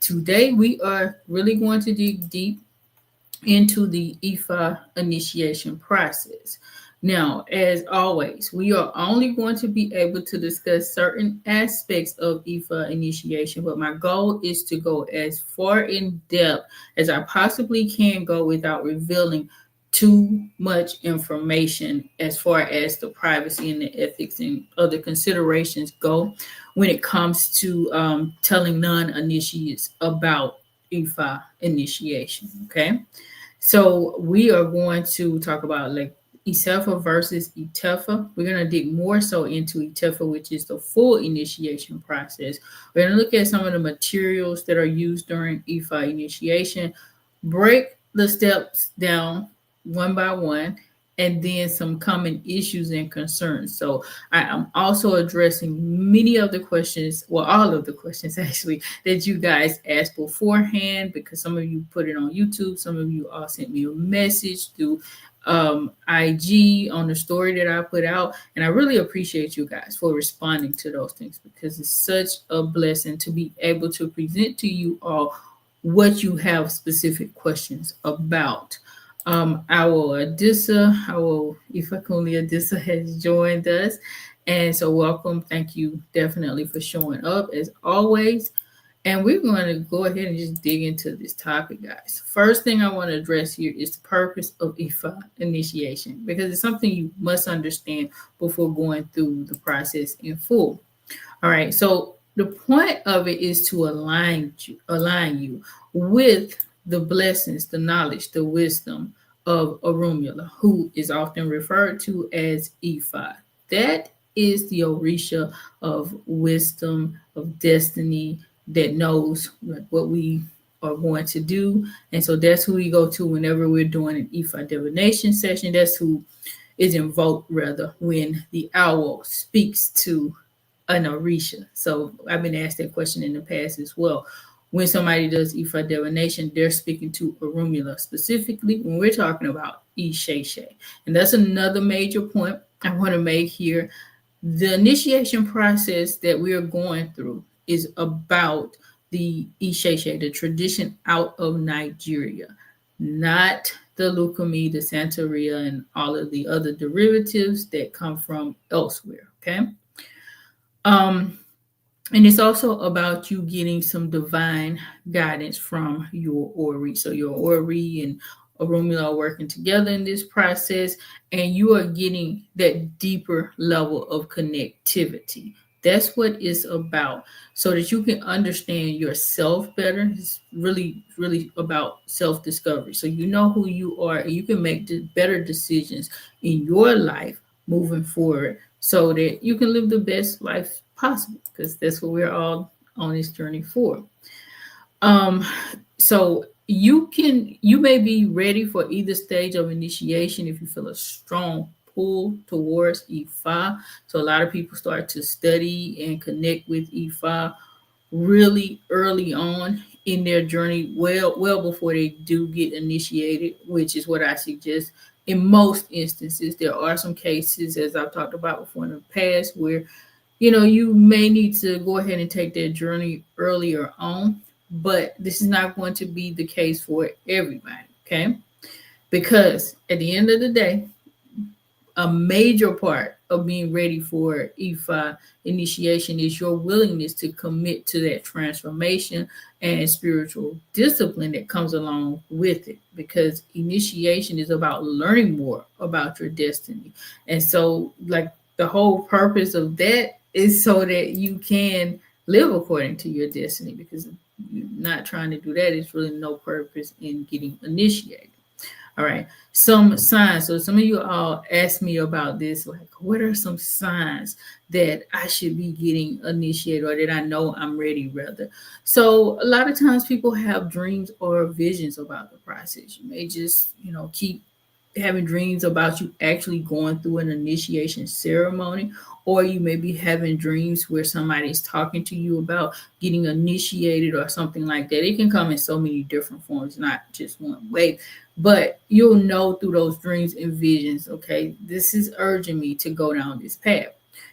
Today we are really going to dig deep into the IFA initiation process. Now, as always, we are only going to be able to discuss certain aspects of IFA initiation, but my goal is to go as far in depth as I possibly can go without revealing too much information as far as the privacy and the ethics and other considerations go when it comes to telling non-initiates about IFA initiation. Okay. So we are going to talk about like Ìtẹfá versus Ìtẹfá. We're going to dig more so into Ìtẹfá, which is the full initiation process. We're going to look at some of the materials that are used during IFA initiation, break the steps down one by one, and then some common issues and concerns. So I am also addressing many of the questions, well, all of the questions actually, that you guys asked beforehand, because some of you put it on YouTube, some of you all sent me a message through IG on the story that I put out. And I really appreciate you guys for responding to those things, because it's such a blessing to be able to present to you all what you have specific questions about. Our Adissa, our Ifakuni Adissa has joined us. And so welcome. Thank you definitely for showing up as always. And we're going to go ahead and just dig into this topic, guys. First thing I want to address here is the purpose of IFA initiation, because it's something you must understand before going through the process in full. All right. So the point of it is to align you with the blessings, the knowledge, the wisdom of Orunmila, who is often referred to as Ifa. That is the Orisha of wisdom, of destiny, that knows what we are going to do. And so that's who we go to whenever we're doing an Ifa divination session. That's who is invoked, rather, when the owl speaks to an Orisha. So I've been asked that question in the past as well. When somebody does Ifa divination, they're speaking to Orunmila specifically when we're talking about Isheshe. And that's another major point I want to make here. The initiation process that we are going through is about the Isheshe, the tradition out of Nigeria, not the Lukumi, the Santeria, and all of the other derivatives that come from elsewhere. Okay. And it's also about you getting some divine guidance from your Ori. So your Ori and Orunmila are working together in this process, and you are getting that deeper level of connectivity. That's what it's about, so that you can understand yourself better. It's really, really about self-discovery. So you know who you are, and you can make better decisions in your life moving forward, so that you can live the best life possible, because that's what we're all on this journey for. Um, so you may be ready for either stage of initiation if you feel a strong pull towards Ifa. So a lot of people start to study and connect with Ifa really early on in their journey, well before they do get initiated, which is what I suggest. In most instances, there are some cases, as I've talked about before in the past, where you may need to go ahead and take that journey earlier on, but this is not going to be the case for everybody, okay? Because at the end of the day, a major part of being ready for IFA initiation is your willingness to commit to that transformation and spiritual discipline that comes along with it. Because initiation is about learning more about your destiny. And so, like, the whole purpose of that is so that you can live according to your destiny. Because you're not trying to do that, it's really no purpose in getting initiated. All right. Some signs. So some of you all asked me about this, like, what are some signs that I should be getting initiated, or that I know I'm ready, rather? So a lot of times people have dreams or visions about the process. You may just, keep having dreams about you actually going through an initiation ceremony, or you may be having dreams where somebody's talking to you about getting initiated or something like that. It can come in so many different forms, not just one way, but you'll know through those dreams and visions, okay, this is urging me to go down this path.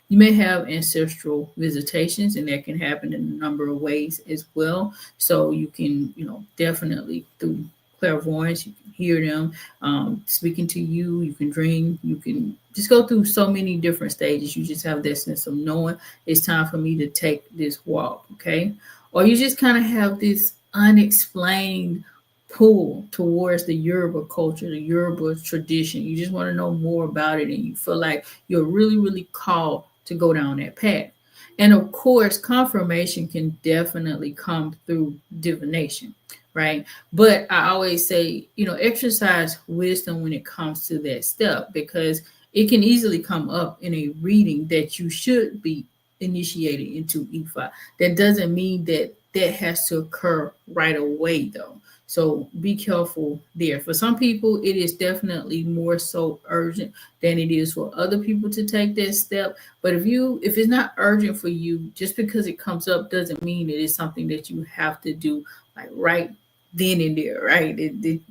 You may have ancestral visitations, and that can happen in a number of ways as well. So you can, definitely through clairvoyance, you can hear them speaking to you. You can dream. You can just go through so many different stages. You just have that sense of knowing it's time for me to take this walk, okay? Or you just kind of have this unexplained pull towards the Yoruba culture, the Yoruba tradition. You just want to know more about it, and you feel like you're really, really called to go down that path. And of course, confirmation can definitely come through divination, right? But I always say, exercise wisdom when it comes to that step, because it can easily come up in a reading that you should be initiated into Ifa. That doesn't mean that that has to occur right away, though. So be careful there. For some people, it is definitely more so urgent than it is for other people to take that step. But if it's not urgent for you, just because it comes up doesn't mean it is something that you have to do like right then and there, right? The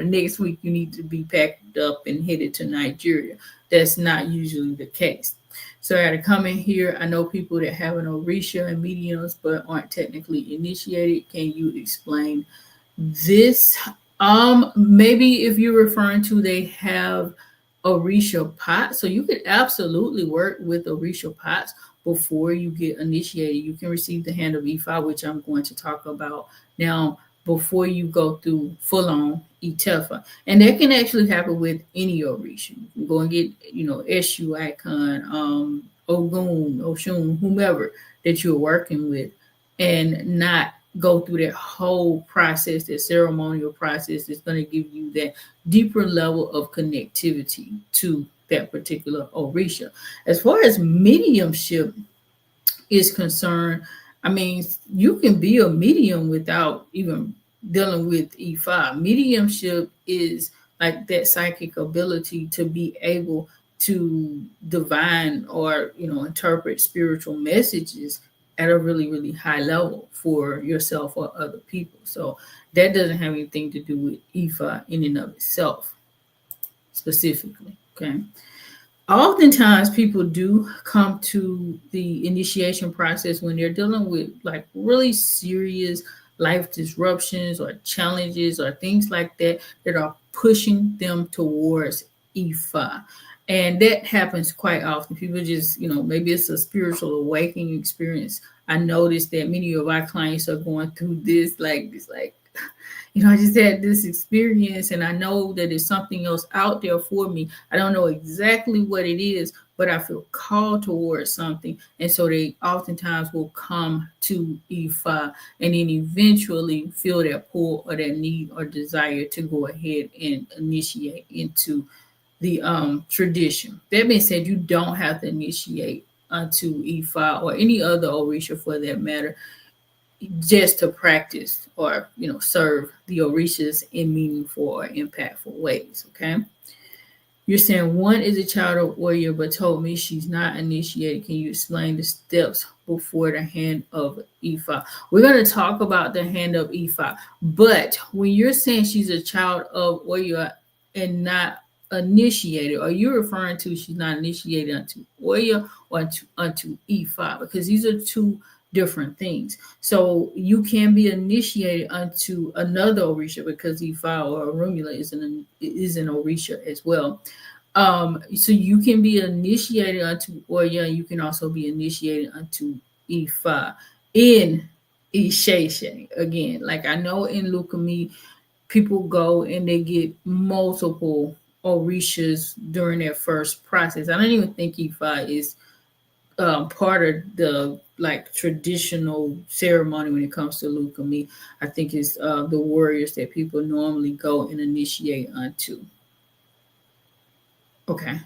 next week you need to be packed up and headed to Nigeria. That's not usually the case. So I got to come in here. I know people that have an Orisha and mediums but aren't technically initiated. Can you explain this? Maybe if you're referring to they have Orisha pots, so you could absolutely work with Orisha pots before you get initiated. You can receive the hand of Ifa, which I'm going to talk about now, before you go through full on Ìtẹfá. And that can actually happen with any Orisha. You can go and get, Eshu Icon, Ogun, Oshun, whomever that you're working with, and not go through that whole process, that ceremonial process that's going to give you that deeper level of connectivity to that particular Orisha. As far as mediumship is concerned, I mean, you can be a medium without even dealing with Ifa. Mediumship is like that psychic ability to be able to divine or interpret spiritual messages at a really, really high level for yourself or other people. So that doesn't have anything to do with Ifa in and of itself specifically. Okay. Oftentimes people do come to the initiation process when they're dealing with like really serious life disruptions or challenges or things like that that are pushing them towards Ifa. And that happens quite often. People just, maybe it's a spiritual awakening experience. I noticed that many of our clients are going through this, I just had this experience and I know that there's something else out there for me. I don't know exactly what it is, but I feel called towards something. And so they oftentimes will come to Ifa and then eventually feel that pull or that need or desire to go ahead and initiate into the tradition. That being said, you don't have to initiate onto Ifa or any other Orisha for that matter, just to practice or serve the Orishas in meaningful or impactful ways. Okay, you're saying one is a child of warrior but told me she's not initiated. Can you explain the steps before the hand of Ifa? We're going to talk about the hand of Ifa, but when you're saying she's a child of warrior and not initiated, are you referring to she's not initiated unto warrior or unto Ifa? Because these are two different things. So you can be initiated onto another Orisha because Ifa or Orunmila is an Orisha as well. So you can be initiated onto Oya. You can also be initiated onto Ifa in Isheshe. Again, like I know in Lukumi, people go and they get multiple Orishas during their first process. I don't even think Ifa is part of the traditional ceremony when it comes to Lukumi. I think it's the warriors that people normally go and initiate onto. Okay.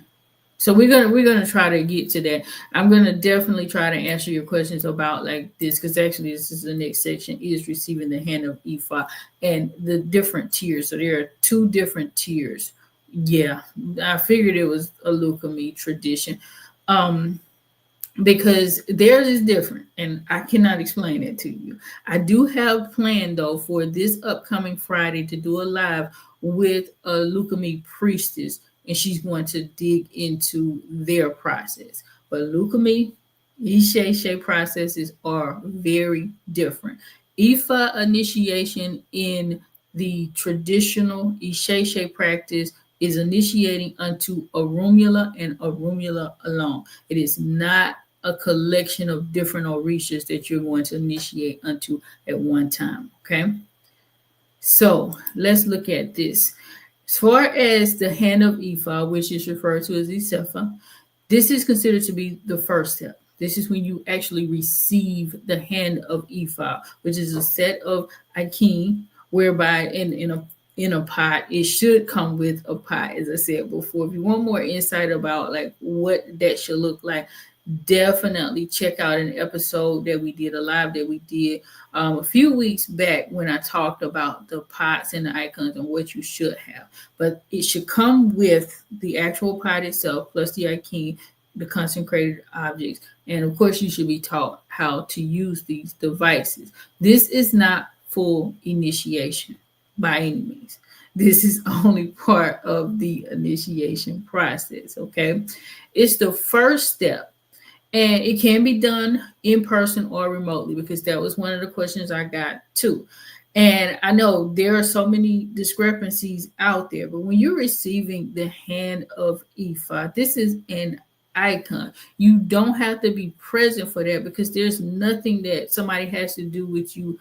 So we're gonna try to get to that. I'm gonna definitely try to answer your questions about like this, because actually this is the next section, is receiving the hand of Ifa and the different tiers. So there are two different tiers. Yeah, I figured it was a Lukumi tradition. Because theirs is different and I cannot explain it to you. I do have planned though for this upcoming Friday to do a live with a Lukumi priestess, and she's going to dig into their process. But leukemia, Ishe processes are very different. Ifa initiation in the traditional Ishe practice is initiating unto Orumula and Orumula alone. It is not a collection of different Orishas that you're going to initiate unto at one time. Okay. So let's look at this. As far as the hand of Ifa, which is referred to as Ìtẹfá, this is considered to be the first step. This is when you actually receive the hand of Ifa, which is a set of Akin, whereby in a pot, it should come with a pot, as I said before. If you want more insight about like what that should look like, definitely check out an episode that we did, a live that we did a few weeks back when I talked about the pots and the icons and what you should have. But it should come with the actual pot itself, plus the icon, the consecrated objects. And of course, you should be taught how to use these devices. This is not full initiation by any means. This is only part of the initiation process, okay? It's the first step. And it can be done in person or remotely, because that was one of the questions I got too. And I know there are so many discrepancies out there, but when you're receiving the hand of Ifa, this is an icon. You don't have to be present for that, because there's nothing that somebody has to do with you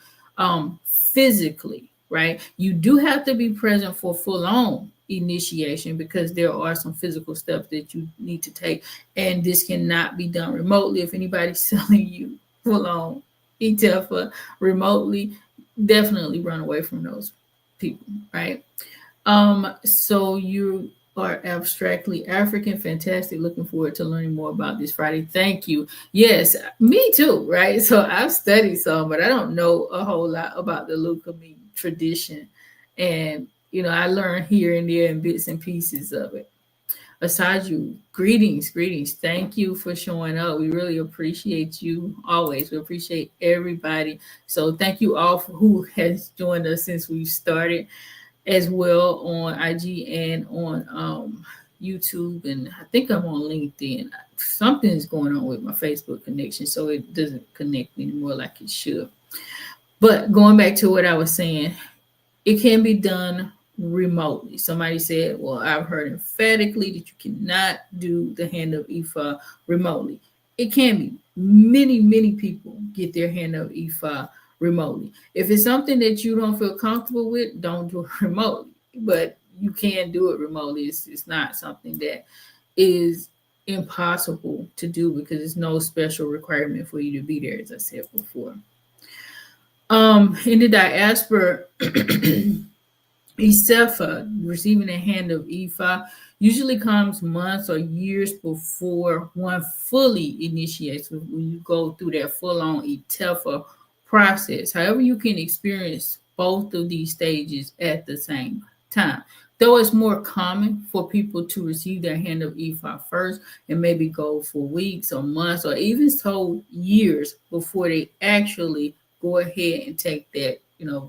physically, right? You do have to be present for full on initiation, because there are some physical steps that you need to take, and this cannot be done remotely. If anybody's selling you full on Ìtẹfá remotely, definitely run away from those people, right? So you are abstractly African. Fantastic. Looking forward to learning more about this Friday. Thank you. Yes, me too, right? So I've studied some, but I don't know a whole lot about the leukemia tradition. And I learned here and there in bits and pieces of it. Asaju, greetings. Thank you for showing up. We really appreciate you always. We appreciate everybody. So thank you all for who has joined us since we started, as well on IG and on YouTube. And I think I'm on LinkedIn. Something's going on with my Facebook connection, so it doesn't connect anymore like it should. But going back to what I was saying, it can be done remotely. Somebody said, well, I've heard emphatically that you cannot do the hand of Ifa remotely. It can be. Many people get their hand of Ifa remotely. If it's something that you don't feel comfortable with, don't do it remotely. But you can do it remotely. It's not something that is impossible to do, because there's no special requirement for you to be there, as I said before. In the diaspora, Ìtẹfá, receiving the hand of Ifa, usually comes months or years before one fully initiates, when you go through that full-on Ìtẹfá process. However, you can experience both of these stages at the same time. Though it's more common for people to receive their hand of Ifa first and maybe go for weeks or months or even so years before they actually go ahead and take that,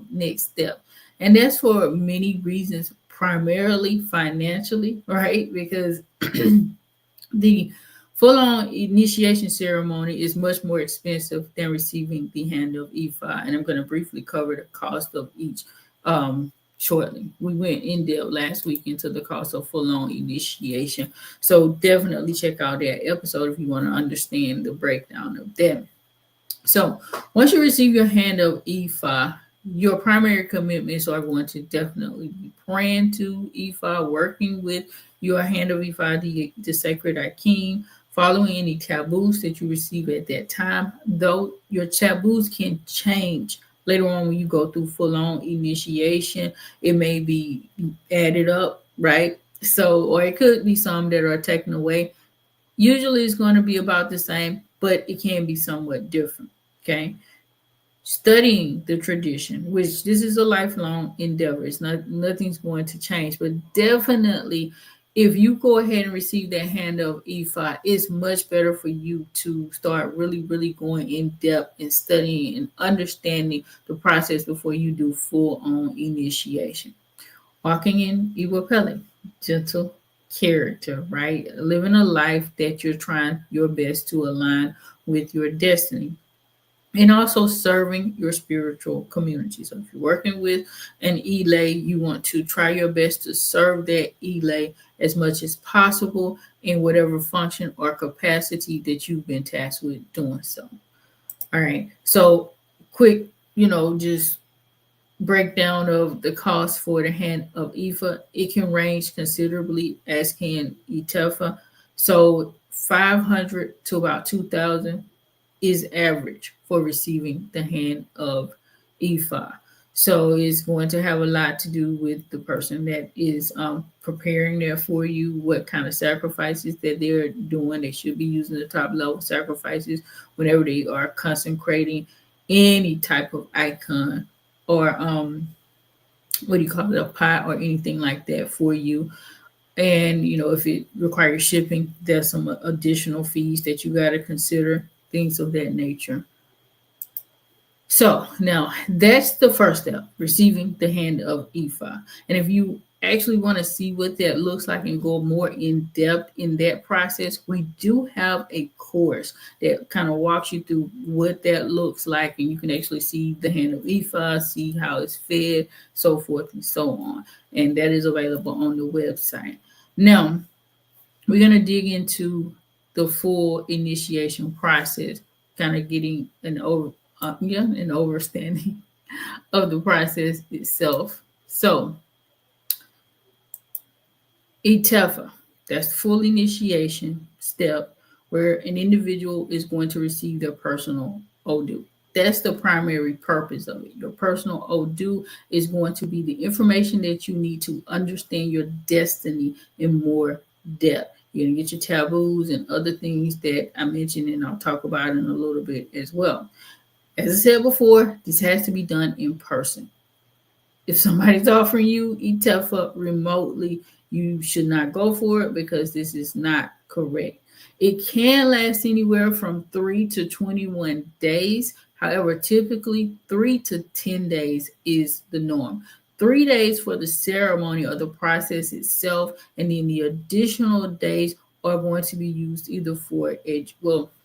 next step. And that's for many reasons, primarily financially, right? Because the full-on initiation ceremony is much more expensive than receiving the hand of Ifa. And I'm going to briefly cover the cost of each shortly. We went in depth last week into the cost of full-on initiation. So definitely check out that episode if you want to understand the breakdown of that. So once you receive your hand of Ifa, your primary commitments are going to definitely be praying to Ifa, working with your hand of Ifa, the sacred Akin, following any taboos that you receive at that time, though your taboos can change later on when you go through full-on initiation. It may be added up, right? So, or it could be some that are taken away. Usually it's going to be about the same, but it can be somewhat different, okay? Studying the tradition, which this is a lifelong endeavor. It's nothing's going to change, but definitely if you go ahead and receive that hand of Ifa, it's much better for you to start really going in depth and studying and understanding the process before you do full on initiation. Walking in Iwapele, gentle character, right? Living a life that you're trying your best to align with your destiny, and also serving your spiritual community. So if you're working with an elay, you want to try your best to serve that elay as much as possible in whatever function or capacity that you've been tasked with doing so. All right. So quick, just breakdown of the cost for the hand of Ifa. It can range considerably, as can Ìtẹfá. So 500 to about 2,000 is average for receiving the hand of Ifa. So it's going to have a lot to do with the person that is preparing there for you, what kind of sacrifices that they're doing. They should be using the top level sacrifices whenever they are consecrating any type of icon or what do you call it, a pot or anything like that for you. And if it requires shipping, there's some additional fees that you got to consider, things of that nature. So now that's the first step, receiving the hand of Ifa. And if you actually want to see what that looks like and go more in depth in that process, we do have a course that kind of walks you through what that looks like, and you can actually see the hand of Ifa, see how it's fed, so forth and so on. And that is available on the website. Now, we're going to dig into the full initiation process, kind of getting an overstanding of the process itself. So, Ìtẹfá, that's full initiation step where an individual is going to receive their personal Odu. That's the primary purpose of it. Your personal Odu is going to be the information that you need to understand your destiny in more depth. You're going to get your taboos and other things that I mentioned, and I'll talk about in a little bit as well. As I said before, this has to be done in person. If somebody's offering you Ìtẹfá remotely, you should not go for it because this is not correct. It can last anywhere from 3 to 21 days. However, typically 3 to 10 days is the norm. 3 days for the ceremony or the process itself, and then the additional days are going to be used either for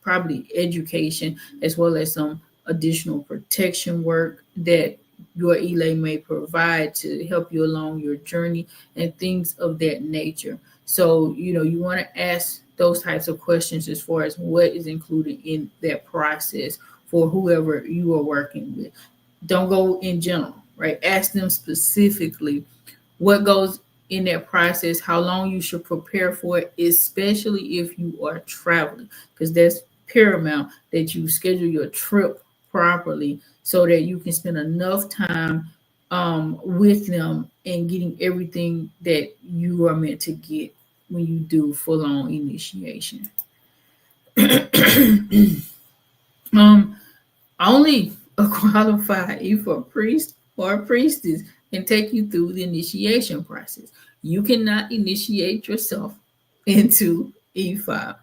probably education, as well as some additional protection work that your elay may provide to help you along your journey and things of that nature. So, you want to ask those types of questions as far as what is included in that process for whoever you are working with. Don't go in general, right? Ask them specifically what goes in that process, how long you should prepare for it, especially if you are traveling, because that's paramount that you schedule your trip properly so that you can spend enough time with them and getting everything that you are meant to get when you do full-on initiation. Only a qualified Ifa priest or a priestess can take you through the initiation process. You cannot initiate yourself into Ifa.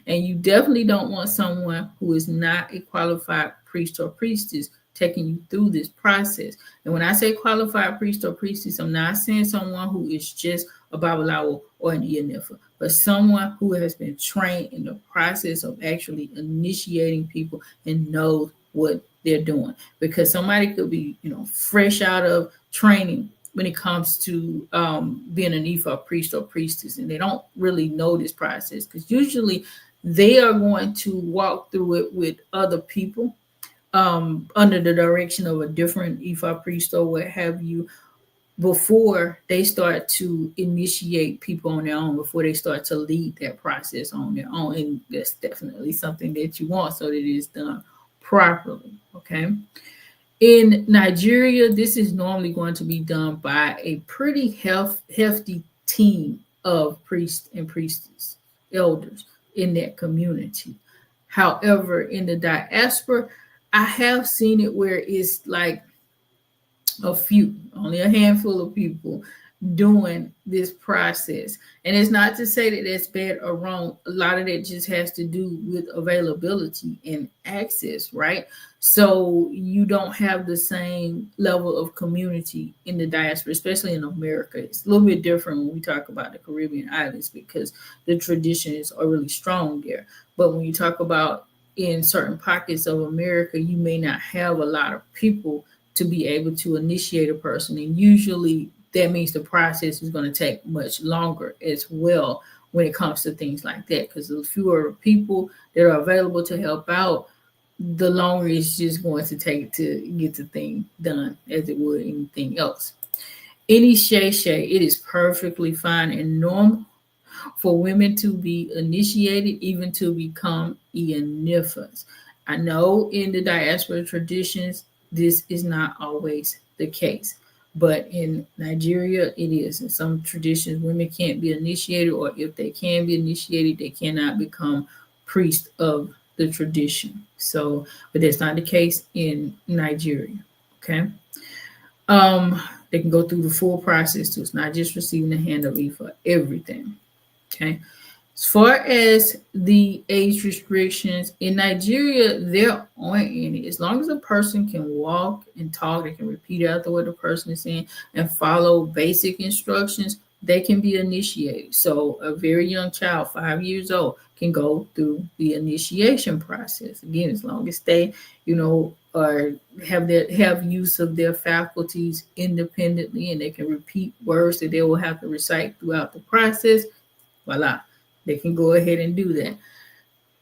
And you definitely don't want someone who is not a qualified priest or priestess taking you through this process. And when I say qualified priest or priestess, I'm not saying someone who is just a Babalawo or an Iyanefa, but someone who has been trained in the process of actually initiating people and knows what they're doing. Because somebody could be, fresh out of training when it comes to being an Ifa priest or priestess, and they don't really know this process, because usually they are going to walk through it with other people under the direction of a different Ifa priest or what have you, before they start to initiate people on their own, before they start to lead that process on their own. And that's definitely something that you want so that it is done properly, okay? In Nigeria, this is normally going to be done by a pretty hefty team of priests and priestess, elders in that community. However, in the diaspora, I have seen it where it's like only a handful of people doing this process. And it's not to say that that's bad or wrong. A lot of that just has to do with availability and access, right? So you don't have the same level of community in the diaspora, especially in America. It's a little bit different when we talk about the Caribbean islands because the traditions are really strong there. But when you talk about in certain pockets of America, you may not have a lot of people to be able to initiate a person. And usually that means the process is going to take much longer as well when it comes to things like that. Because the fewer people that are available to help out, the longer it's just going to take to get the thing done as it would anything else. Any shay, it is perfectly fine and normal for women to be initiated, even to become Ianifas. I know in the diaspora traditions, this is not always the case, but in Nigeria, it is. In some traditions, women can't be initiated, or if they can be initiated, they cannot become priests of the tradition. So, but that's not the case in Nigeria. Okay. They can go through the full process too. It's not just receiving the hand of Ifa, everything. Okay. As far as the age restrictions in Nigeria, there aren't any. As long as a person can walk and talk, they can repeat after what the person is saying and follow basic instructions, they can be initiated. So a very young child, 5 years old, can go through the initiation process. Again, as long as they, or have use of their faculties independently and they can repeat words that they will have to recite throughout the process, voila, they can go ahead and do that.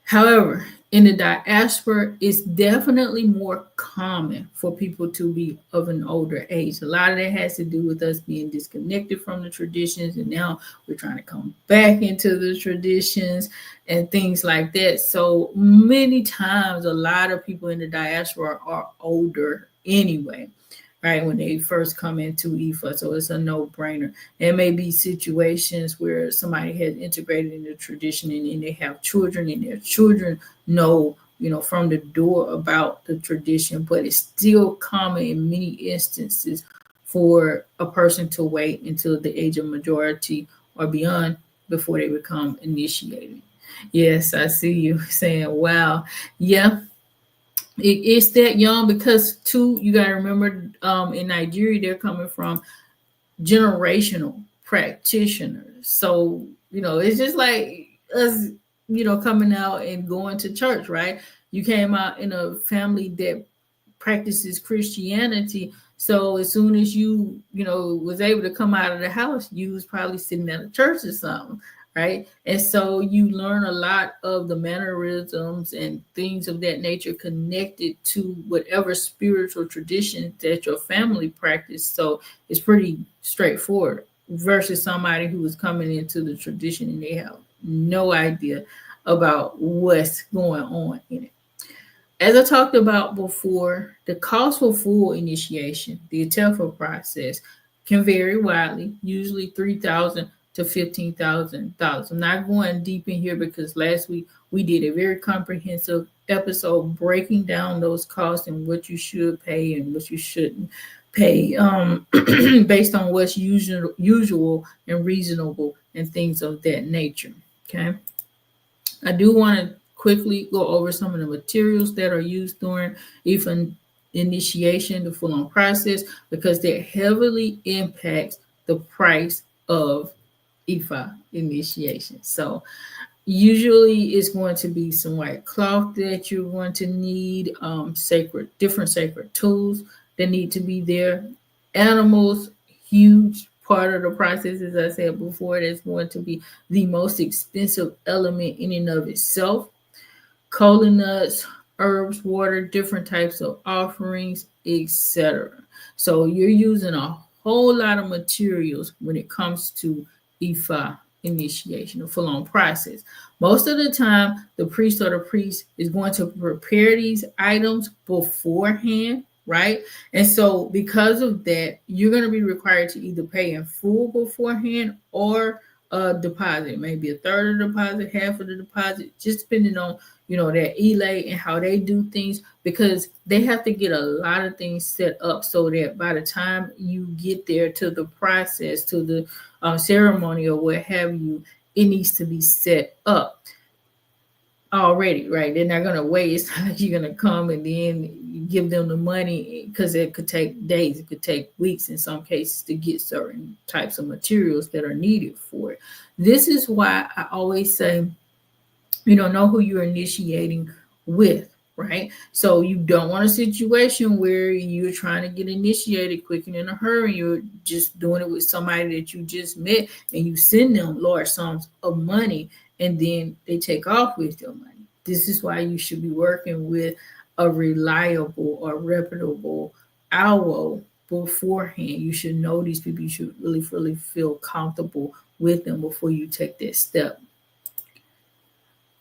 However, in the diaspora, it's definitely more common for people to be of an older age. A lot of that has to do with us being disconnected from the traditions, and now we're trying to come back into the traditions and things like that. So many times, a lot of people in the diaspora are older anyway, right, when they first come into Ifa. So it's a no-brainer. There may be situations where somebody has integrated in the tradition and they have children, and their children know, from the door about the tradition, but it's still common in many instances for a person to wait until the age of majority or beyond before they become initiated. Yes, I see you saying, wow. Yeah, it's that young because too, you got to remember in Nigeria, they're coming from generational practitioners. So, it's just like us, coming out and going to church, right? You came out in a family that practices Christianity. So as soon as you, was able to come out of the house, you was probably sitting at a church or something, right? And so you learn a lot of the mannerisms and things of that nature connected to whatever spiritual tradition that your family practiced. So it's pretty straightforward versus somebody who is coming into the tradition and they have no idea about what's going on in it. As I talked about before, the cost for full initiation, the Ìtẹfá process, can vary widely, usually $3,000 to $15,000. I'm not going deep in here because last week we did a very comprehensive episode breaking down those costs and what you should pay and what you shouldn't pay based on what's usual and reasonable and things of that nature. Okay. I do want to quickly go over some of the materials that are used during even initiation, the full-on process, because that heavily impacts the price of Ifa initiation. So usually it's going to be some white cloth that you're going to need, different sacred tools that need to be there. Animals, huge part of the process, as I said before, that's going to be the most expensive element in and of itself. Cola nuts, herbs, water, different types of offerings, etc. So you're using a whole lot of materials when it comes to Ifa initiation, the full-on process. Most of the time, the priest or the priest is going to prepare these items beforehand, right? And so because of that, you're going to be required to either pay in full beforehand or a deposit, maybe a third of the deposit, half of the deposit, just depending on that elay and how they do things, because they have to get a lot of things set up so that by the time you get there to the process, to the ceremony or what have you, it needs to be set up already, right? They're not gonna wait. It's not like you're gonna come and then you give them the money, because it could take days, it could take weeks in some cases to get certain types of materials that are needed for it. This is why I always say, know who you're initiating with, right? So you don't want a situation where you're trying to get initiated quick and in a hurry. You're just doing it with somebody that you just met, and you send them large sums of money, and then they take off with your money. This is why you should be working with a reliable or reputable owl beforehand. You should know these people. You should really, really feel comfortable with them before you take that step.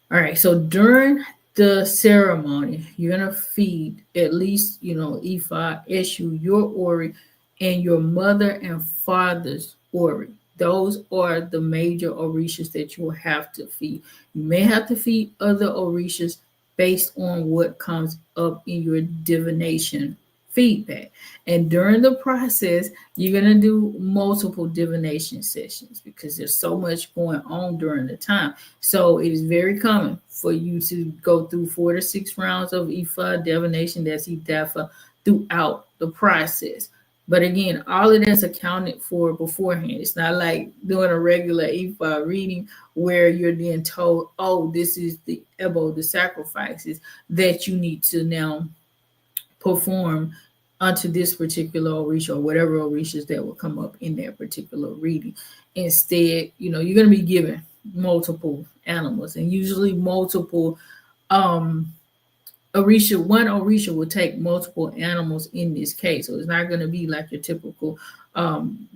All right, so during the ceremony, you're gonna feed at least, Ifa, Eshu, your Ori, and your mother and father's Ori. Those are the major Orishas that you will have to feed. You may have to feed other Orishas based on what comes up in your divination feedback. And during the process, you're going to do multiple divination sessions because there's so much going on during the time. So it is very common for you to go through 4 to 6 rounds of Ifa divination, that's Ìtẹfá, throughout the process. But again, all of that's accounted for beforehand. It's not like doing a regular Ifa reading where you're then told, oh, this is the Ebo, the sacrifices that you need to now perform onto this particular Orisha or whatever Orishas that will come up in that particular reading. Instead, you're going to be given multiple animals, and usually multiple Orisha. One Orisha will take multiple animals in this case, so it's not going to be like your typical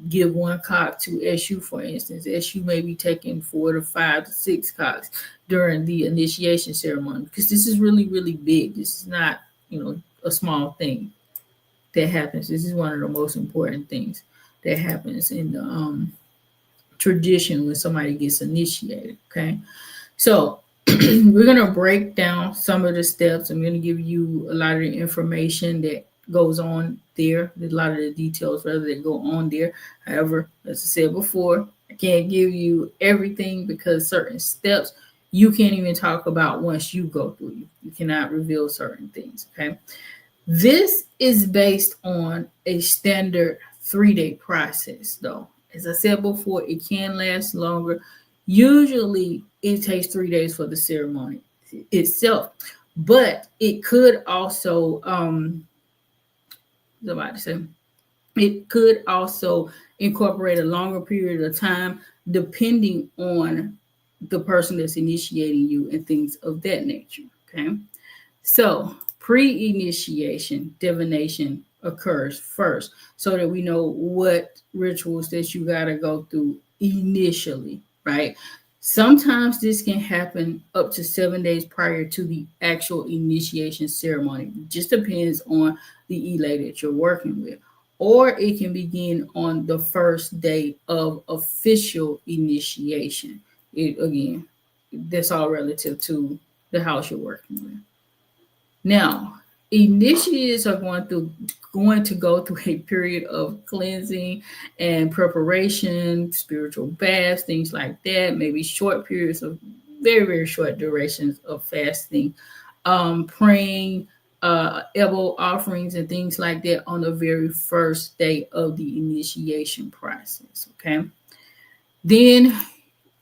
give one cock to Eshu, for instance. Eshu may be taking 4 to 5 to 6 cocks during the initiation ceremony, because this is really, really big. This is not, a small thing that happens. This is one of the most important things that happens in the tradition when somebody gets initiated. Okay, so we're going to break down some of the steps. I'm going to give you a lot of the information that goes on there, a lot of the details rather that go on there. However, as I said before, I can't give you everything because certain steps you can't even talk about once you go through. You cannot reveal certain things. Okay, this is based on a standard 3-day process, though. As I said before, it can last longer. Usually, it takes 3 days for the ceremony itself, but it could also, it could also incorporate a longer period of time depending on the person that's initiating you and things of that nature. Okay, so pre-initiation divination occurs first, so that we know what rituals that you got to go through initially, right? Sometimes this can happen up to 7 days prior to the actual initiation ceremony. It just depends on the elay that you're working with. Or it can begin on the first day of official initiation. Again, that's all relative to the house you're working with. Now, initiates are going to go through a period of cleansing and preparation, spiritual baths, things like that, maybe short periods of very, very short durations of fasting, praying, Ebo offerings and things like that on the very first day of the initiation process. Okay. Then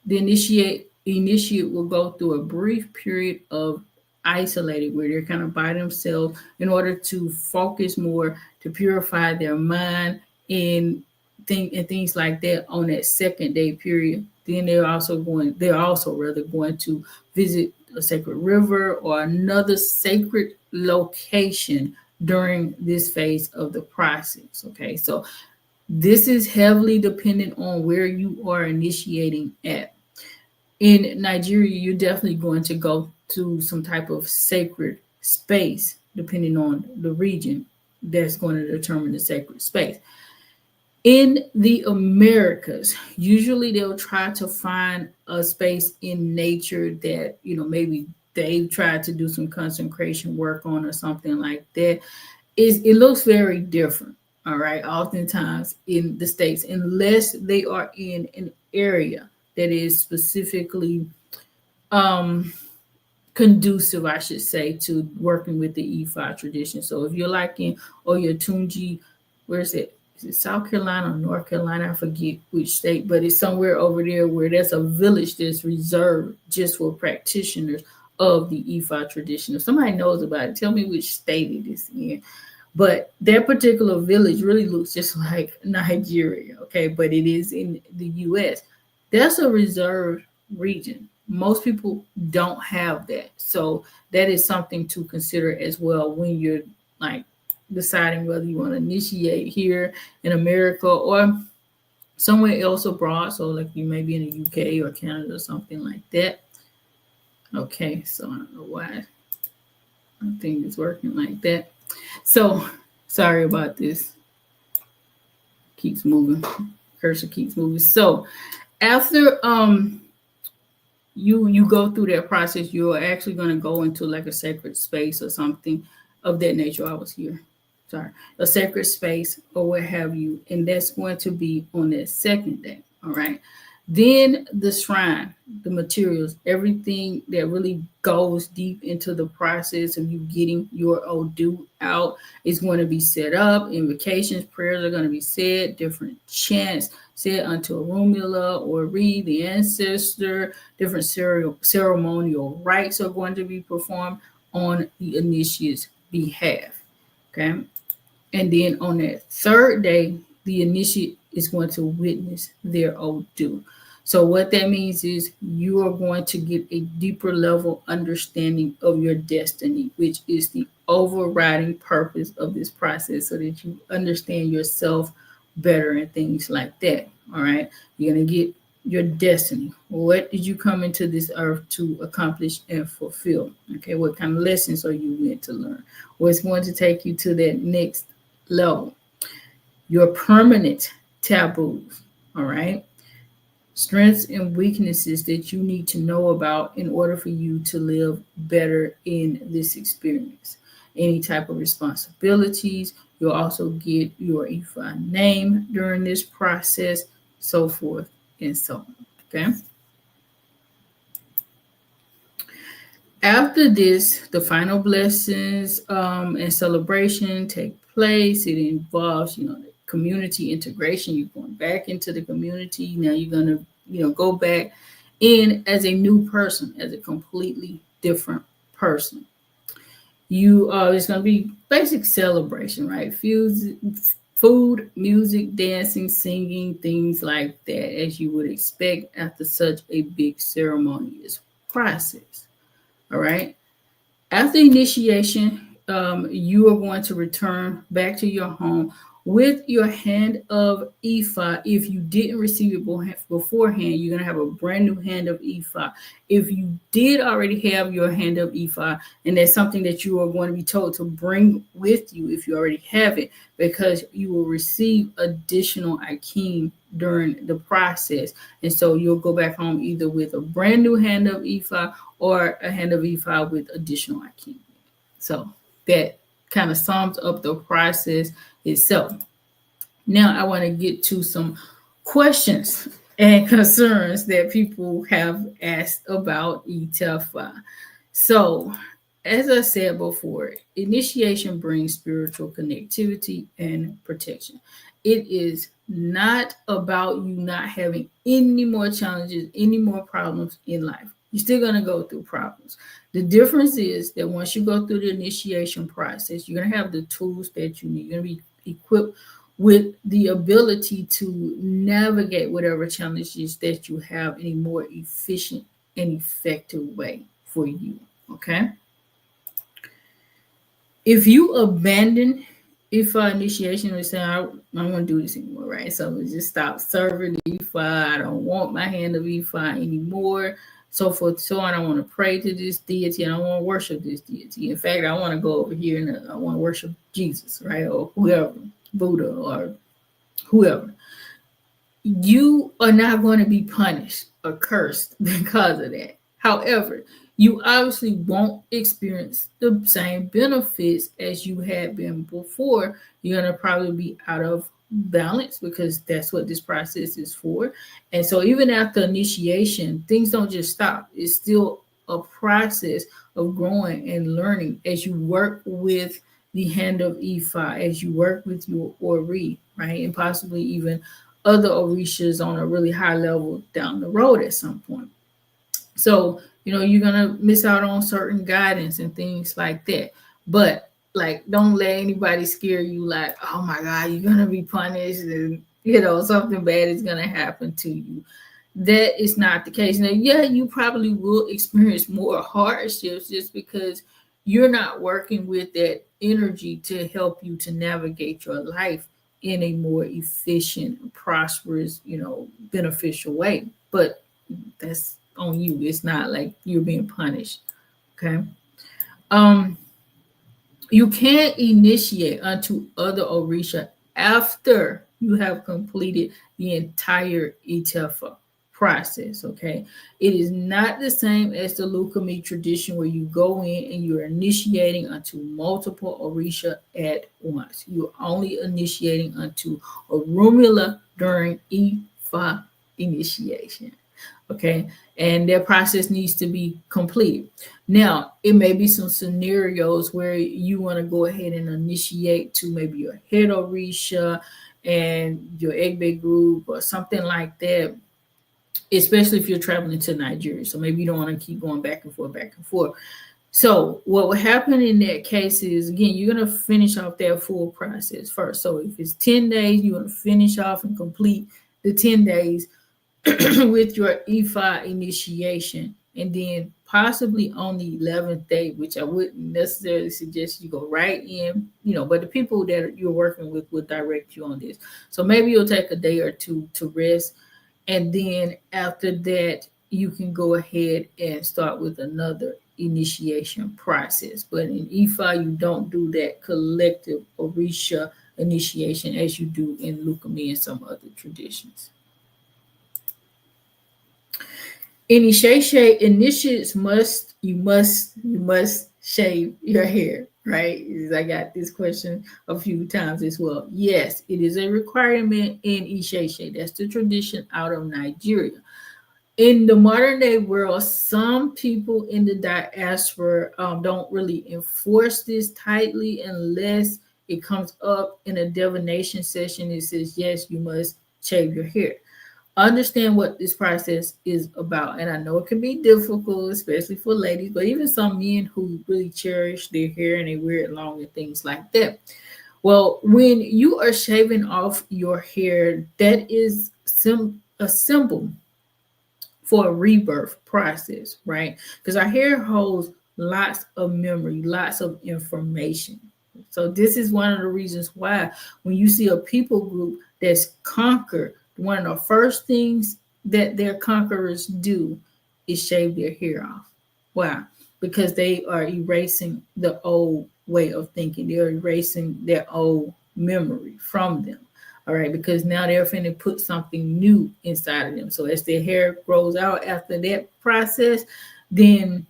the initiate will go through a brief period of isolated, where they're kind of by themselves in order to focus more, to purify their mind and things like that on that second day period. Then they're also going to visit a sacred river or another sacred location during this phase of the process. Okay, so this is heavily dependent on where you are initiating at. In Nigeria, you're definitely going to go to some type of sacred space, depending on the region that's going to determine the sacred space. In the Americas, usually they'll try to find a space in nature that, maybe they've tried to do some consecration work on or something like that, is it looks very different. All right. Oftentimes in the States, unless they are in an area that is specifically um conducive, I should say, to working with the Ifa tradition. So if you're like in Oyotunji, where is it? Is it South Carolina or North Carolina? I forget which state, but it's somewhere over there where there's a village that's reserved just for practitioners of the Ifa tradition. If somebody knows about it, tell me which state it is in. But that particular village really looks just like Nigeria, okay? But it is in the US. That's a reserved region. Most people don't have that. So that is something to consider as well when you're like deciding whether you want to initiate here in America or somewhere else abroad. So like you may be in the UK or Canada or something like that. Okay, so I don't know why I think it's working like that. So sorry about this. Keeps moving. Cursor keeps moving. So after you go through that process, you're actually going to go into like a sacred space or something of that nature. I was here. Sorry. A sacred space or what have you. And that's going to be on that second day. All right. Then the shrine, the materials, everything that really goes deep into the process of you getting your Odu out is going to be set up. Invocations, prayers are going to be said, different chants said unto Rumula or read the ancestor, different ceremonial rites are going to be performed on the initiate's behalf. Okay. And then on that third day, the initiate is going to witness their Odu. So what that means is you are going to get a deeper level understanding of your destiny, which is the overriding purpose of this process, so that you understand yourself better and things like that. All right. You're going to get your destiny. What did you come into this earth to accomplish and fulfill? Okay. What kind of lessons are you meant to learn? What's going to take you to that next level? Your permanent taboos. All right. Strengths and weaknesses that you need to know about in order for you to live better in this experience. Any type of responsibilities. You'll also get your Ifa name during this process, so forth and so on. Okay. After this, the final blessings and celebration take place. It involves, the community integration. You're going back into the community. Now you're going to, go back in as a new person, as a completely different person. It's going to be basic celebration, right? Food, music, dancing, singing, things like that, as you would expect after such a big ceremonious process. All right. After initiation, you are going to return back to your home with your hand of Ifa. If you didn't receive it beforehand, you're going to have a brand new hand of Ifa. If you did already have your hand of Ifa, and that's something that you are going to be told to bring with you if you already have it, because you will receive additional Akim during the process. And so you'll go back home either with a brand new hand of Ifa or a hand of Ifa with additional Akim. So that kind of sums up the process itself. Now I want to get to some questions and concerns that people have asked about Ìtẹfá. So, as I said before, initiation brings spiritual connectivity and protection. It is not about you not having any more challenges, any more problems in life. You're still going to go through problems. The difference is that once you go through the initiation process, you're going to have the tools that you need. You're going to be equipped with the ability to navigate whatever challenges that you have in a more efficient and effective way for you. Okay. If you abandon Ifa initiation and say, I don't want to do this anymore, right? So we just stop serving Ifa. I don't want my hand of Ifa anymore. So forth, so on. I want to pray to this deity. I don't want to worship this deity. In fact, I want to go over here and I want to worship Jesus, right? Or whoever, Buddha or whoever. You are not going to be punished or cursed because of that. However, you obviously won't experience the same benefits as you had been before. You're going to probably be out of balance because that's what this process is for. And so, even after initiation, things don't just stop, it's still a process of growing and learning as you work with the hand of Ifa, as you work with your Ori, right? And possibly even other Orishas on a really high level down the road at some point. So, you're gonna miss out on certain guidance and things like that. But like, don't let anybody scare you like, oh my God, you're gonna be punished and something bad is gonna happen to you. That is not the case. Now, yeah, you probably will experience more hardships just because you're not working with that energy to help you to navigate your life in a more efficient, prosperous, beneficial way. But that's on you. It's not like you're being punished. Okay. Um, you can't initiate unto other Orisha after you have completed the entire Ìtẹfá process. Okay. It is not the same as the Lukumi tradition where you go in and you're initiating unto multiple Orisha at once. You're only initiating unto Orunmila during Ifa initiation. Okay, and that process needs to be completed. Now, it may be some scenarios where you want to go ahead and initiate to maybe your head Orisha and your Egbe group or something like that, especially if you're traveling to Nigeria. So maybe you don't want to keep going back and forth, back and forth. So what will happen in that case is, again, you're going to finish off that full process first. So if it's 10 days, you're going to finish off and complete the 10 days with your Ifa initiation, and then possibly on the 11th day, which I wouldn't necessarily suggest you go right in, but the people that you're working with will direct you on this. So maybe you'll take a day or two to rest, and then after that, you can go ahead and start with another initiation process. But in Ifa, you don't do that collective Orisha initiation as you do in Lukumi and some other traditions. Initiates you must shave your hair, right? I got this question a few times as well. Yes, it is a requirement in Isheshe. That's the tradition out of Nigeria. In the modern day world, some people in the diaspora don't really enforce this tightly unless it comes up in a divination session. It says, yes, you must shave your hair. Understand what this process is about. And I know it can be difficult, especially for ladies, but even some men who really cherish their hair and they wear it long and things like that. Well, when you are shaving off your hair, that is a symbol for a rebirth process, right? Because our hair holds lots of memory, lots of information. So this is one of the reasons why when you see a people group that's conquered, one of the first things that their conquerors do is shave their hair off. Why? Because they are erasing the old way of thinking. They're erasing their old memory from them. All right, because now they're finna put something new inside of them. So as their hair grows out after that process, then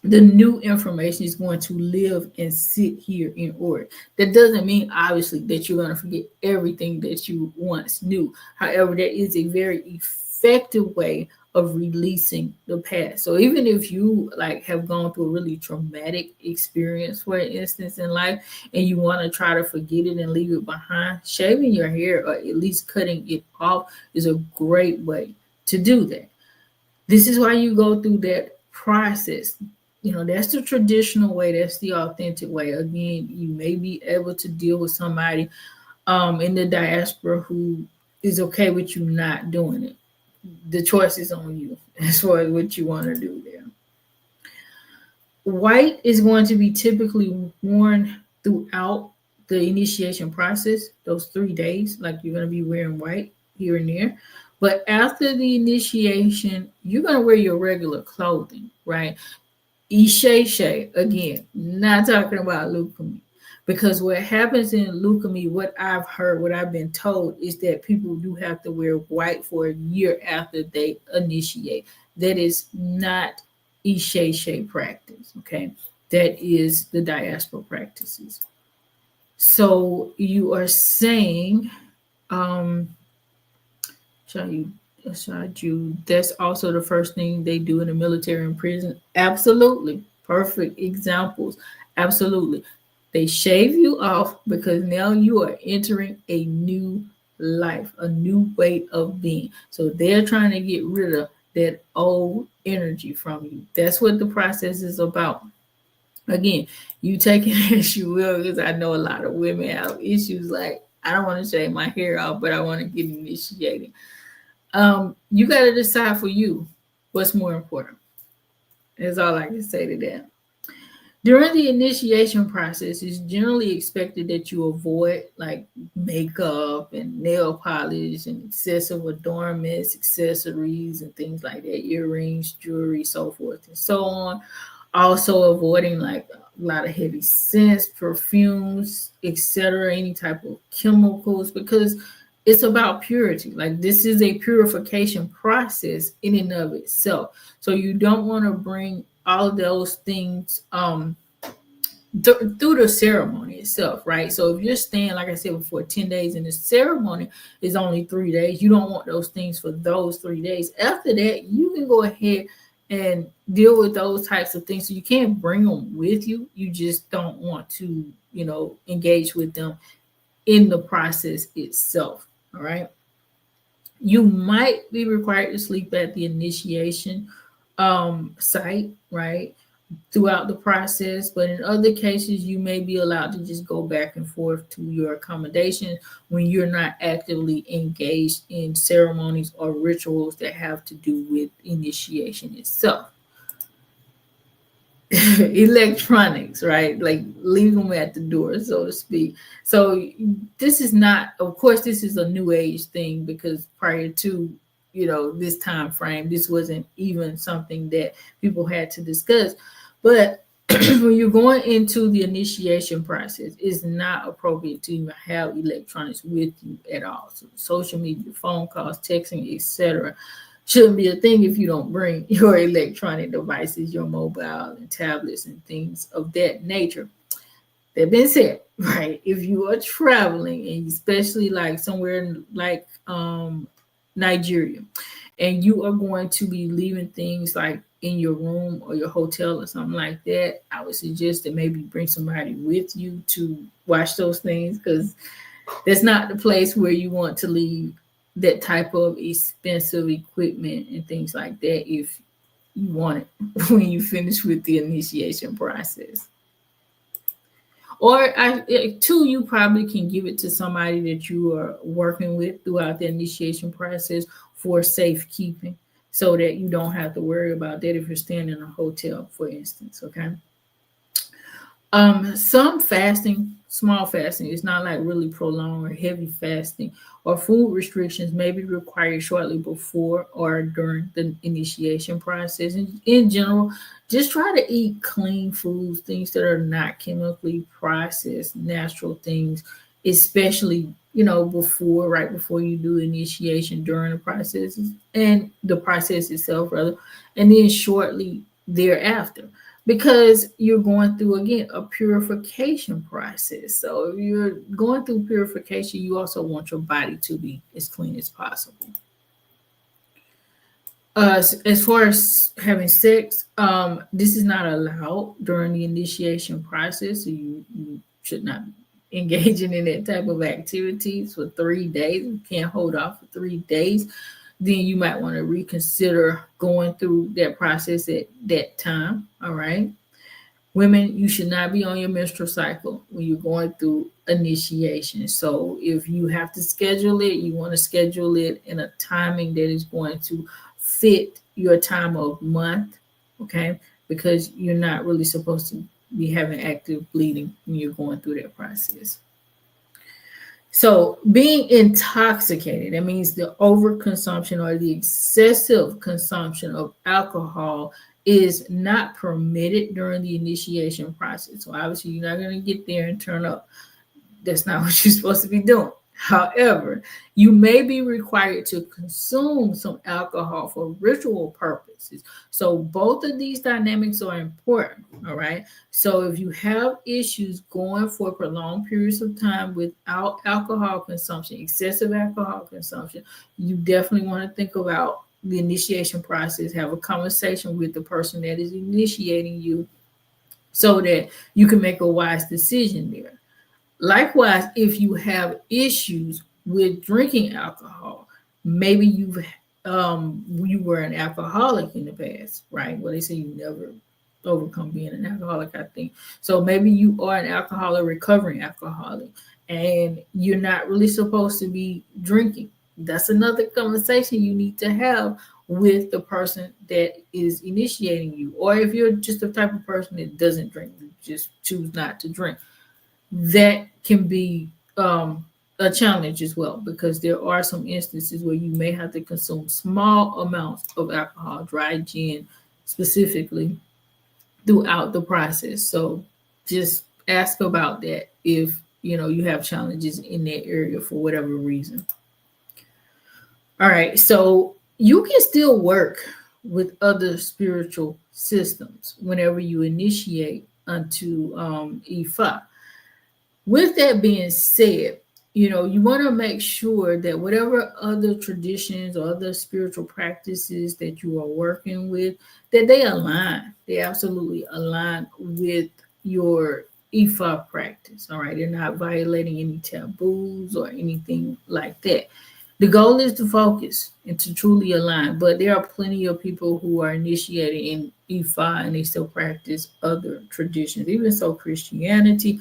the new information is going to live and sit here in order. That doesn't mean, obviously, that you're going to forget everything that you once knew. However, there is a very effective way of releasing the past. So even if you have gone through a really traumatic experience, for instance, in life, and you want to try to forget it and leave it behind, shaving your hair or at least cutting it off is a great way to do that. This is why you go through that process. That's the traditional way. That's the authentic way. Again, you may be able to deal with somebody in the diaspora who is okay with you not doing it. The choice is on you as far as what you want to do there. White is going to be typically worn throughout the initiation process, those 3 days, like you're going to be wearing white here and there. But after the initiation, you're going to wear your regular clothing, right? Isheshe, again, not talking about Lukumi. Because what happens in Lukumi, what I've heard, what I've been told, is that people do have to wear white for a year after they initiate. That is not Ishe practice. Okay, that is the diaspora practices. So you are saying, show you, showed you, that's also the first thing they do in the military and prison. Absolutely, perfect examples. Absolutely, they shave you off because now you are entering a new life, a new way of being. So they're trying to get rid of that old energy from you. That's what the process is about. Again, you take it as you will, because I know a lot of women have issues like, I don't want to shave my hair off, but I want to get initiated. You got to decide for you what's more important. That's all I can say to that. During the initiation process, it's generally expected that you avoid like makeup and nail polish and excessive adornments, accessories, and things like that, earrings, jewelry, so forth and so on. Also avoiding like a lot of heavy scents, perfumes, etc., any type of chemicals, because it's about purity. Like this is a purification process in and of itself. So you don't want to bring all of those things through the ceremony itself, right? So if you're staying, like I said before, 10 days and the ceremony is only 3 days, you don't want those things for those 3 days. After that, you can go ahead and deal with those types of things. So you can't bring them with you. You just don't want to, engage with them in the process itself. All right. You might be required to sleep at the initiation site, right, throughout the process. But in other cases, you may be allowed to just go back and forth to your accommodation when you're not actively engaged in ceremonies or rituals that have to do with initiation itself. Electronics, right? Like leave them at the door, so to speak. So this is not, of course, this is a new age thing, because prior to this time frame, this wasn't even something that people had to discuss. But when you're going into the initiation process, it's not appropriate to even have electronics with you at all. So social media, phone calls, texting, etc., shouldn't be a thing if you don't bring your electronic devices, your mobile and tablets and things of that nature. That being said, right, if you are traveling, and especially like somewhere like Nigeria, and you are going to be leaving things like in your room or your hotel or something like that, I would suggest that maybe bring somebody with you to watch those things, because that's not the place where you want to leave that type of expensive equipment and things like that if you want it when you finish with the initiation process. Or two, you probably can give it to somebody that you are working with throughout the initiation process for safekeeping, so that you don't have to worry about that if you're staying in a hotel, for instance. Okay. Some fasting, small fasting, it's not like really prolonged or heavy fasting, or food restrictions may be required shortly before or during the initiation process. And in general, just try to eat clean foods, things that are not chemically processed, natural things, especially, right before you do initiation, during the process, and the process itself, rather, and then shortly thereafter, because you're going through, again, a purification process. So if you're going through purification, you also want your body to be as clean as possible. As far as having sex, this is not allowed during the initiation process. So you should not be engaging in that type of activities for 3 days. You can't hold off for 3 days. Then you might want to reconsider going through that process at that time. All right. Women, you should not be on your menstrual cycle when you're going through initiation. So if you have to schedule it, you want to schedule it in a timing that is going to fit your time of month. Okay. Because you're not really supposed to be having active bleeding when you're going through that process. So being intoxicated, that means the overconsumption or the excessive consumption of alcohol is not permitted during the initiation process. So obviously you're not going to get there and turn up. That's not what you're supposed to be doing. However, you may be required to consume some alcohol for ritual purposes. So, both of these dynamics are important. All right. So, if you have issues going for prolonged periods of time without alcohol consumption, excessive alcohol consumption, you definitely want to think about the initiation process, have a conversation with the person that is initiating you so that you can make a wise decision there. Likewise, if you have issues with drinking alcohol, maybe you were an alcoholic in the past, right? Well, they say you never overcome being an alcoholic, I think. So maybe you are an alcoholic, recovering alcoholic, and you're not really supposed to be drinking. That's another conversation you need to have with the person that is initiating you. Or if you're just the type of person that doesn't drink, you just choose not to drink, that can be a challenge as well, because there are some instances where you may have to consume small amounts of alcohol, dry gin specifically, throughout the process. So just ask about that if you have challenges in that area for whatever reason. All right, so you can still work with other spiritual systems whenever you initiate unto Ifa. With that being said, you want to make sure that whatever other traditions or other spiritual practices that you are working with, that they align. They absolutely align with your Ifa practice. All right. They're not violating any taboos or anything like that. The goal is to focus and to truly align, but there are plenty of people who are initiated in Ifa and they still practice other traditions. Even so, Christianity,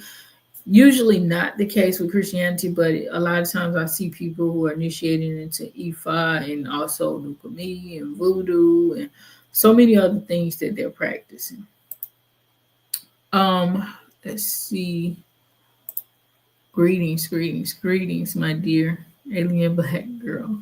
usually not the case with Christianity, but a lot of times I see people who are initiating into Ifa and also Nukumi and Voodoo and so many other things that they're practicing. Let's see. Greetings, my dear alien black girl.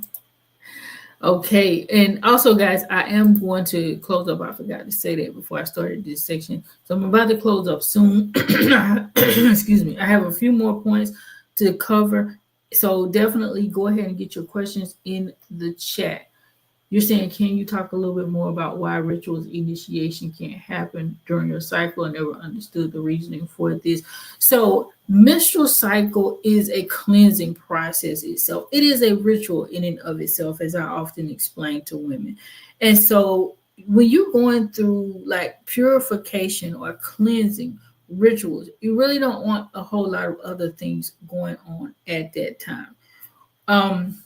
Okay, and also, guys, I am going to close up. I forgot to say that before I started this section. So I'm about to close up soon. Excuse me. I have a few more points to cover. So definitely go ahead and get your questions in the chat. You're saying, can you talk a little bit more about why rituals initiation can't happen during your cycle? I never understood the reasoning for this. So menstrual cycle is a cleansing process itself. It is a ritual in and of itself, as I often explain to women. And so when you're going through like purification or cleansing rituals, you really don't want a whole lot of other things going on at that time.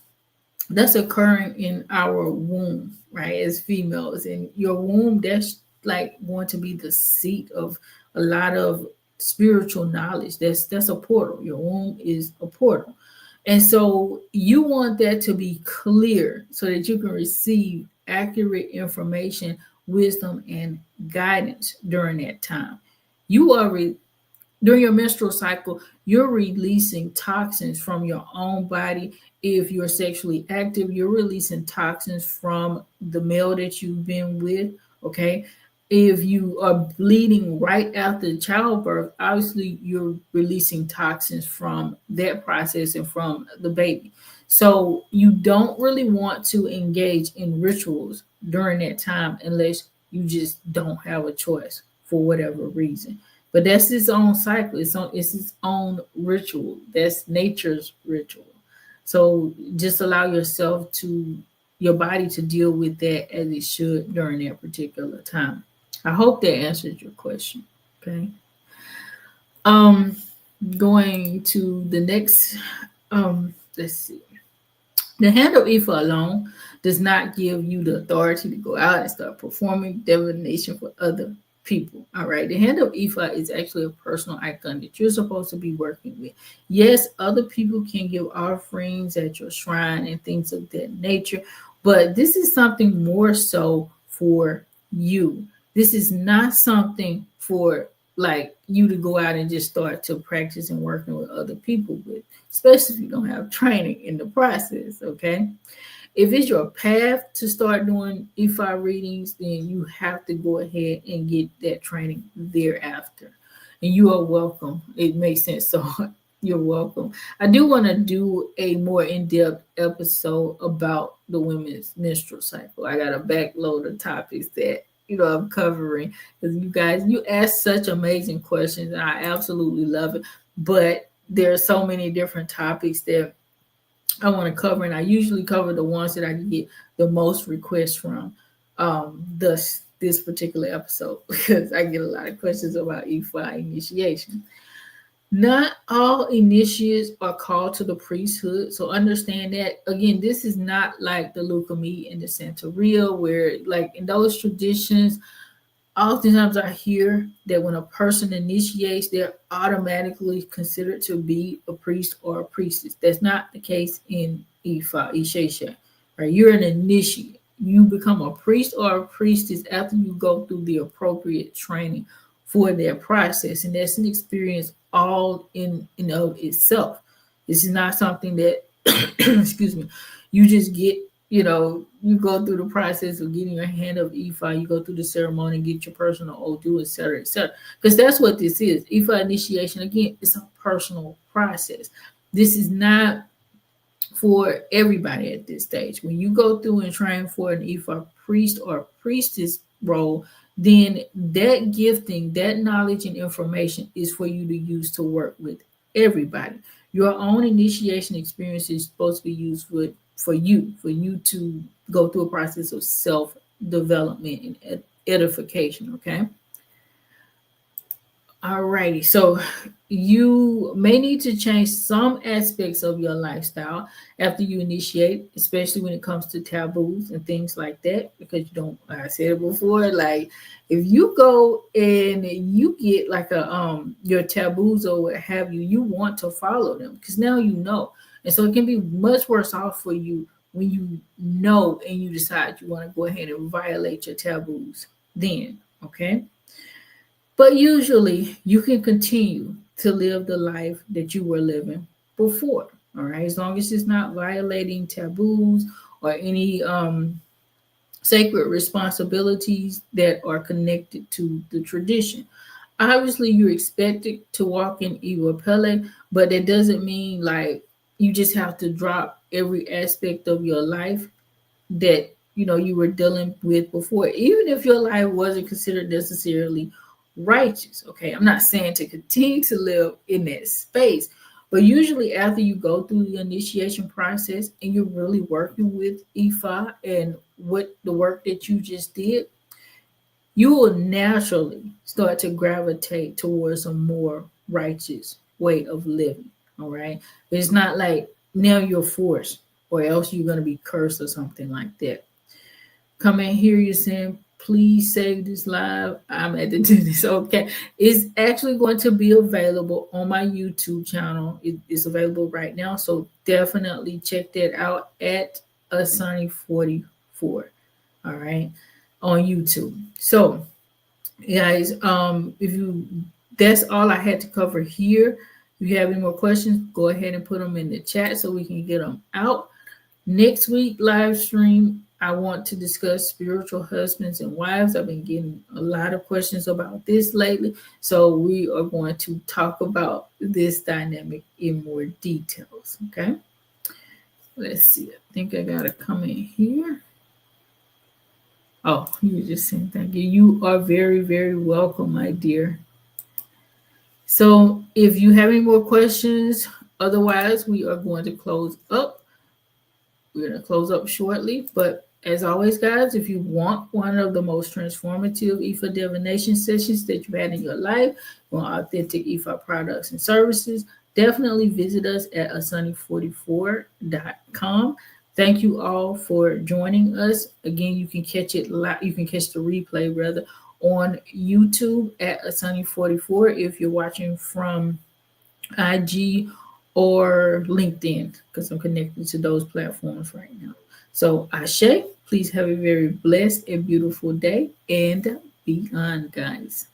That's occurring in our womb, right? As females, and your womb, that's like going to be the seat of a lot of spiritual knowledge. That's a portal. Your womb is a portal. And so you want that to be clear so that you can receive accurate information, wisdom, and guidance during that time. You are during your menstrual cycle, you're releasing toxins from your own body. If you're sexually active, you're releasing toxins from the male that you've been with. Okay. If you are bleeding right after childbirth, obviously you're releasing toxins from that process and from the baby. So you don't really want to engage in rituals during that time unless you just don't have a choice for whatever reason. But that's its own cycle. It's its own ritual. That's nature's ritual. So just allow your body to deal with that as it should during that particular time. I hope that answers your question. Okay. Going to the next, let's see. The hand of Ifa alone does not give you the authority to go out and start performing divination for other people. All right. The hand of Ifa is actually a personal icon that you're supposed to be working with. Yes, other people can give offerings at your shrine and things of that nature, but this is something more so for you. This is not something for like you to go out and just start to practice and working with other people with, especially if you don't have training in the process. Okay. If it's your path to start doing Ifa readings, then you have to go ahead and get that training thereafter. And you are welcome. It makes sense. So You're welcome. I do want to do a more in-depth episode about the women's menstrual cycle. I got a backload of topics that I'm covering because you guys you ask such amazing questions and I absolutely love it. But there are so many different topics that I want to cover, and I usually cover the ones that I get the most requests from. This particular episode because I get a lot of questions about EFI initiation. Not all initiates are called to the priesthood, so understand that. Again, this is not like the Lucami and the Santeria, where like in those traditions, oftentimes I hear that when a person initiates, they're automatically considered to be a priest or a priestess. That's not the case in Ifa, Ishesha, right? You're an initiate. You become a priest or a priestess after you go through the appropriate training for their process. And that's an experience all in of itself. This is not something that, excuse me, you just get you go through the process of getting your hand of Ifa, you go through the ceremony, get your personal Odu, etc., etc. Because that's what this is. Ifa initiation, again, it's a personal process. This is not for everybody at this stage. When you go through and train for an Ifa priest or priestess role, then that gifting, that knowledge and information is for you to use to work with everybody. Your own initiation experience is supposed to be used for you to go through a process of self development and edification. Okay. Alrighty, so you may need to change some aspects of your lifestyle after you initiate, especially when it comes to taboos and things like that, because you don't, like I said it before, like if you go and you get like your taboos or what have you, you want to follow them because now you know. And so it can be much worse off for you when you know and you decide you want to go ahead and violate your taboos then, okay? But usually you can continue to live the life that you were living before. All right. As long as it's not violating taboos or any sacred responsibilities that are connected to the tradition. Obviously, you're expected to walk in Iwa Pele, but that doesn't mean like you just have to drop every aspect of your life that you were dealing with before, even if your life wasn't considered necessarily righteous. Okay, I'm not saying to continue to live in that space, but usually after you go through the initiation process and you're really working with Ifa and what the work that you just did, you will naturally start to gravitate towards a more righteous way of living. All right, it's not like now you're forced or else you're going to be cursed or something like that. Come in here, you're saying, please save this live. I'm at the do this. Okay. It's actually going to be available on my YouTube channel. It is available right now. So definitely check that out at Asanee 44. All right. On YouTube. So guys, if you that's all I had to cover here. If you have any more questions, go ahead and put them in the chat so we can get them out. Next week live stream, I want to discuss spiritual husbands and wives. I've been getting a lot of questions about this lately. So we are going to talk about this dynamic in more details. Okay. Let's see. I think I got to come in here. Oh, you were just saying thank you. You are very, very welcome, my dear. So if you have any more questions, otherwise we are going to close up. We're going to close up shortly, but as always, guys, if you want one of the most transformative IFA divination sessions that you've had in your life, on authentic IFA products and services, definitely visit us at asanee44.com. Thank you all for joining us. Again, you can catch it live. You can catch the replay rather on YouTube at Asanee44 if you're watching from IG or LinkedIn, because I'm connected to those platforms right now. So Ashe, please have a very blessed and beautiful day and be on, guys.